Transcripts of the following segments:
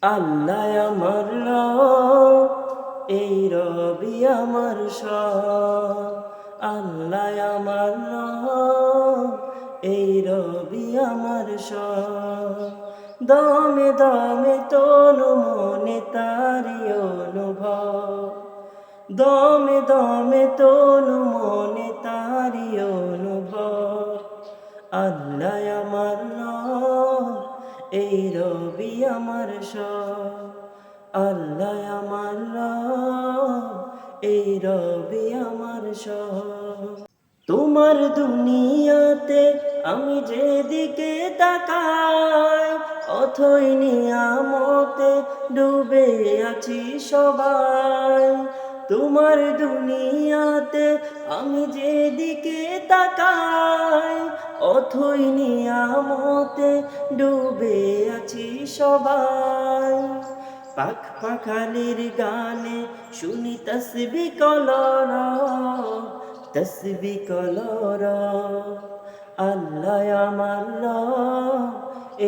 আল্লাহ আমার রব, এই রবি আমার সব। আল্লাহ আমার রব, এই রবি আমার সব। দমে দমে তনু মনে তারি অনুভব, দমে দমে তনু মনে তারি অনুভব। আল্লাহ আমার রব, এই রবি আমার সব। আল্লাহ আমার রব, এই রবি আমার সব। তোমার দুনিয়াতে আমি যেদিকে তাকাই, অথই নিয়ামতে ডুবে আছি সবাই। তোমার দুনিয়াতে আমি যেদিকে তাকাই, অথই নিয়ামতে ডুবে আছি সবাই। পাখ পাখালির গানে শুনি তসবি কলরা, তসবি কলরা। আল্লাহ আমার রব,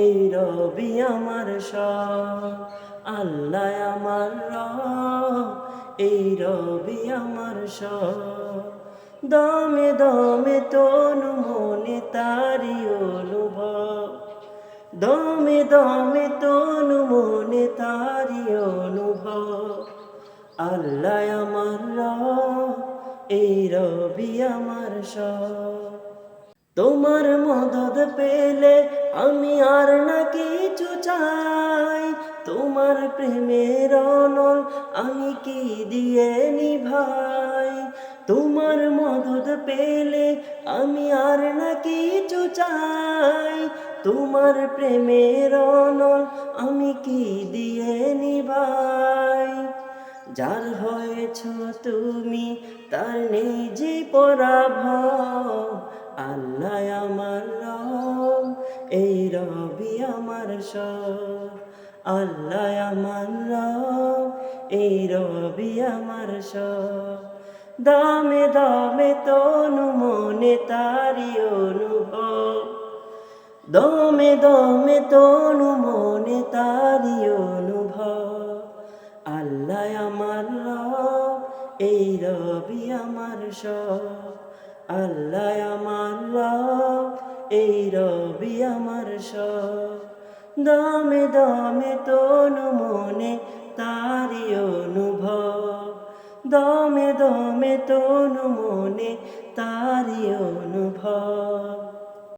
এই রবি আমার সব। আল্লাহ আমার রব, এই রবি আমার সব। দমে দমে তনু মনে তারি অনুভব, দমে দমে তনু মনে তারি অনুভব। আল্লাহ আমার রব, এই রবি আমার সব। তোমার মদদ পেলে আমি আর না কিছু চাই, তোমার প্রেমের অনল আমি কি দিয়ে নিভাই। তোমার মদদ পেলে আমি আর না কিছু চাই, তোমার প্রেমের অনল আমি কি দিয়ে নিভাই। যার হয়েছ তুমি তার নেই যে পরাভব। আল্লাহ আমার রব, এই রবি আমার সব। আল্লাহ আমার রব, এই রবি আমার সব। দমে দমে তনু মনে তারি অনুভব, দমে দমে তনু মনে তারি অনুভব। আল্লাহ আমার রব, এই রবি আমার সব। আল্লাহ আমার রব, এই রবি আমার সব। দমে দমে তনু মনে তারি অনুভব, দমে দমে তনু মনে তারি অনুভব।